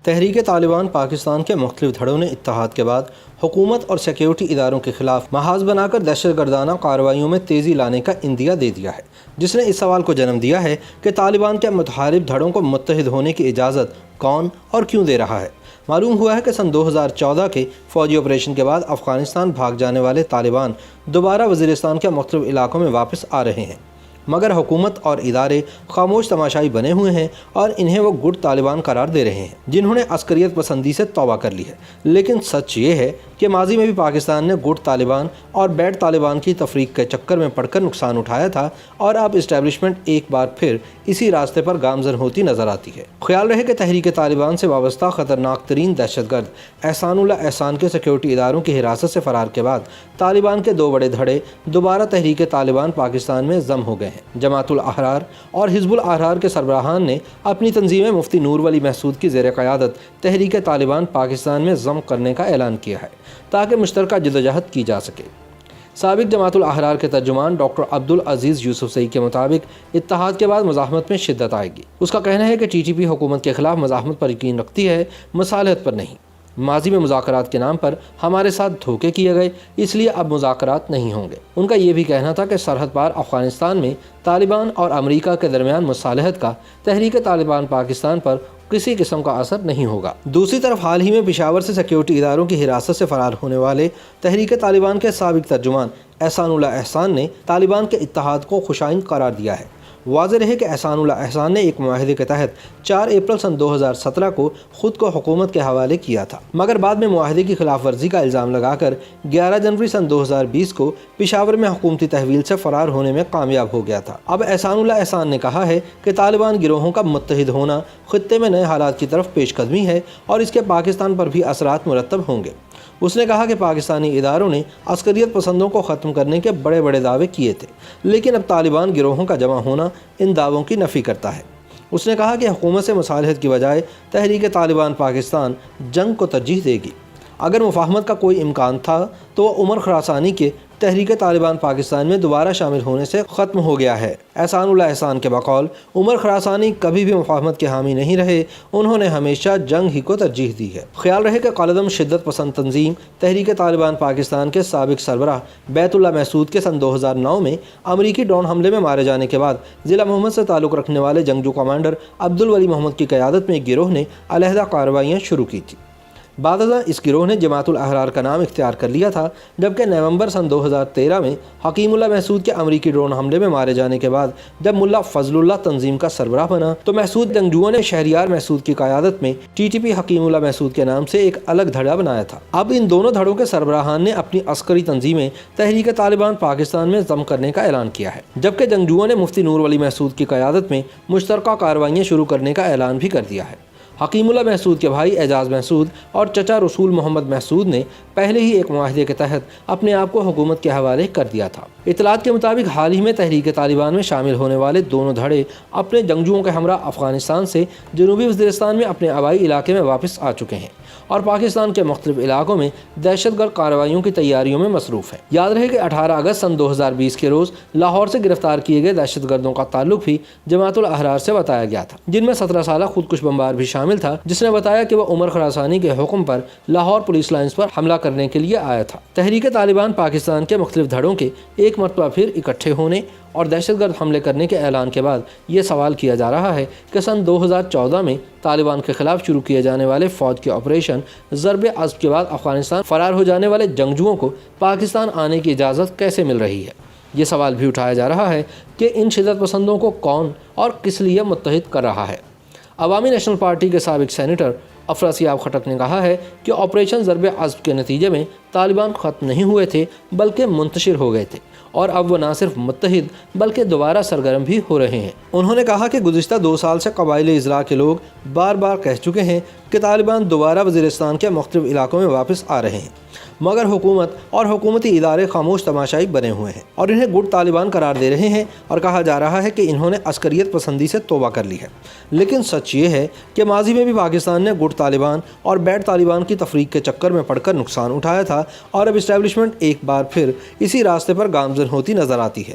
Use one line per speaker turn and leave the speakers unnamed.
تحریک طالبان پاکستان کے مختلف دھڑوں نے اتحاد کے بعد حکومت اور سیکیورٹی اداروں کے خلاف محاذ بنا کر دہشت گردانہ کارروائیوں میں تیزی لانے کا عندیہ دے دیا ہے، جس نے اس سوال کو جنم دیا ہے کہ طالبان کے متحارب دھڑوں کو متحد ہونے کی اجازت کون اور کیوں دے رہا ہے۔ معلوم ہوا ہے کہ سن 2014 کے فوجی آپریشن کے بعد افغانستان بھاگ جانے والے طالبان دوبارہ وزیرستان کے مختلف علاقوں میں واپس آ رہے ہیں، مگر حکومت اور ادارے خاموش تماشائی بنے ہوئے ہیں اور انہیں وہ گٹ طالبان قرار دے رہے ہیں جنہوں نے عسکریت پسندی سے توبہ کر لی ہے۔ لیکن سچ یہ ہے کہ ماضی میں بھی پاکستان نے گٹ طالبان اور بیٹ طالبان کی تفریق کے چکر میں پڑ کر نقصان اٹھایا تھا، اور اب اسٹیبلشمنٹ ایک بار پھر اسی راستے پر گامزن ہوتی نظر آتی ہے۔ خیال رہے کہ تحریک طالبان سے وابستہ خطرناک ترین دہشت گرد احسان اللہ احسان کے سیکیورٹی اداروں کی حراست سے فرار کے بعد طالبان کے دو بڑے دھڑے دوبارہ تحریک طالبان پاکستان میں ضم ہو گئے ہیں۔ جماعت الاحرار اور حزب الاحرار کے سربراہان نے اپنی تنظیم مفتی نور ولی محسود کی زیر قیادت تحریک طالبان پاکستان میں ضم کرنے کا اعلان کیا ہے تاکہ مشترکہ جدوجہد کی جا سکے۔ سابق جماعت الاحرار کے ترجمان ڈاکٹر عبدالعزیز یوسف زئی کے مطابق اتحاد کے بعد مزاحمت میں شدت آئے گی۔ اس کا کہنا ہے کہ ٹی ٹی پی حکومت کے خلاف مزاحمت پر یقین رکھتی ہے، مصالحت پر نہیں۔ ماضی میں مذاکرات کے نام پر ہمارے ساتھ دھوکے کیے گئے، اس لیے اب مذاکرات نہیں ہوں گے۔ ان کا یہ بھی کہنا تھا کہ سرحد پار افغانستان میں طالبان اور امریکہ کے درمیان مصالحت کا تحریک طالبان پاکستان پر کسی قسم کا اثر نہیں ہوگا۔ دوسری طرف حال ہی میں پشاور سے سیکیورٹی اداروں کی حراست سے فرار ہونے والے تحریک طالبان کے سابق ترجمان احسان اللہ احسان نے طالبان کے اتحاد کو خوشائند قرار دیا ہے۔ واضح رہے کہ احسان اللہ احسان نے ایک معاہدے کے تحت 4 اپریل سن 2017 کو خود کو حکومت کے حوالے کیا تھا، مگر بعد میں معاہدے کی خلاف ورزی کا الزام لگا کر 11 جنوری سن 2020 کو پشاور میں حکومتی تحویل سے فرار ہونے میں کامیاب ہو گیا تھا۔ اب احسان اللہ احسان نے کہا ہے کہ طالبان گروہوں کا متحد ہونا خطے میں نئے حالات کی طرف پیش قدمی ہے اور اس کے پاکستان پر بھی اثرات مرتب ہوں گے۔ اس نے کہا کہ پاکستانی اداروں نے عسکریت پسندوں کو ختم کرنے کے بڑے بڑے دعوے کیے تھے، لیکن اب طالبان گروہوں کا جمع ہونا ان دعووں کی نفی کرتا ہے۔ اس نے کہا کہ حکومت سے مصالحت کی بجائے تحریک طالبان پاکستان جنگ کو ترجیح دے گی۔ اگر مفاہمت کا کوئی امکان تھا تو وہ عمر خراسانی کے تحریک طالبان پاکستان میں دوبارہ شامل ہونے سے ختم ہو گیا ہے۔ احسان اللہ احسان کے بقول عمر خراسانی کبھی بھی مفاہمت کے حامی نہیں رہے، انہوں نے ہمیشہ جنگ ہی کو ترجیح دی ہے۔ خیال رہے کہ قلعدم شدت پسند تنظیم تحریک طالبان پاکستان کے سابق سربراہ بیت اللہ محسود کے سن 2009 میں امریکی ڈرون حملے میں مارے جانے کے بعد ضلع محمد سے تعلق رکھنے والے جنگجو کمانڈر عبدالولی محمد کی قیادت میں ایک گروہ نے علیحدہ کارروائیاں شروع کی تھی۔ بعد ازاں اس گروہ نے جماعت الاحرار کا نام اختیار کر لیا تھا، جبکہ نومبر سن 2013 میں حکیم اللہ محسود کے امریکی ڈرون حملے میں مارے جانے کے بعد جب ملا فضل اللہ تنظیم کا سربراہ بنا تو محسود جنگجوؤں نے شہریار محسود کی قیادت میں ٹی ٹی پی حکیم اللہ محسود کے نام سے ایک الگ دھڑا بنایا تھا۔ اب ان دونوں دھڑوں کے سربراہان نے اپنی عسکری تنظیمیں تحریک طالبان پاکستان میں ضم کرنے کا اعلان کیا ہے، جبکہ جنگجوؤں نے مفتی نور ولی محسود کی قیادت میں مشترکہ کارروائیاں شروع کرنے کا اعلان بھی کر دیا ہے۔ حکیم اللہ محسود کے بھائی اعجاز محسود اور چچا رسول محمد محسود نے پہلے ہی ایک معاہدے کے تحت اپنے آپ کو حکومت کے حوالے کر دیا تھا۔ اطلاعات کے مطابق حال ہی میں تحریک طالبان میں شامل ہونے والے دونوں دھڑے اپنے جنگجوؤں کے ہمراہ افغانستان سے جنوبی وزیرستان میں اپنے آبائی علاقے میں واپس آ چکے ہیں اور پاکستان کے مختلف علاقوں میں دہشت گرد کارروائیوں کی تیاریوں میں مصروف ہیں۔ یاد رہے کہ 18 اگست سن 2020 کے روز لاہور سے گرفتار کیے گئے دہشت گردوں کا تعلق بھی جماعت الاحرار سے بتایا گیا تھا، جن میں 17 سالہ خودکش بمبار بھی شامل تھا، جس نے بتایا کہ وہ عمر خراسانی کے حکم پر لاہور پولیس لائنز پر حملہ کرنے کے لیے آیا تھا۔ تحریک طالبان پاکستان کے مختلف دھڑوں کے ایک مرتبہ پھر اکٹھے ہونے اور دہشت گرد حملے کرنے کے اعلان کے بعد یہ سوال کیا جا رہا ہے کہ سن 2014 میں طالبان کے خلاف شروع کیے جانے والے فوج کے آپریشن ضرب عضب کے بعد افغانستان فرار ہو جانے والے جنگجوؤں کو پاکستان آنے کی اجازت کیسے مل رہی ہے۔ یہ سوال بھی اٹھایا جا رہا ہے کہ ان شدت پسندوں کو کون اور کس لیے متحد کر رہا ہے۔ عوامی نیشنل پارٹی کے سابق سینیٹر افراسیاب خٹک نے کہا ہے کہ آپریشن ضرب عضب کے نتیجے میں طالبان ختم نہیں ہوئے تھے بلکہ منتشر ہو گئے تھے، اور اب وہ نہ صرف متحد بلکہ دوبارہ سرگرم بھی ہو رہے ہیں۔ انہوں نے کہا کہ گزشتہ 2 سال سے قبائلی اضلاع کے لوگ بار بار کہہ چکے ہیں کہ طالبان دوبارہ وزیرستان کے مختلف علاقوں میں واپس آ رہے ہیں، مگر حکومت اور حکومتی ادارے خاموش تماشائی بنے ہوئے ہیں اور انہیں گٹ طالبان قرار دے رہے ہیں، اور کہا جا رہا ہے کہ انہوں نے عسکریت پسندی سے توبہ کر لی ہے۔ لیکن سچ یہ ہے کہ ماضی میں بھی پاکستان نے گٹ طالبان اور بیٹ طالبان کی تفریق کے چکر میں پڑ کر نقصان اٹھایا تھا، اور اب اسٹیبلشمنٹ ایک بار پھر اسی راستے پر گامزن ہوتی نظر آتی ہے۔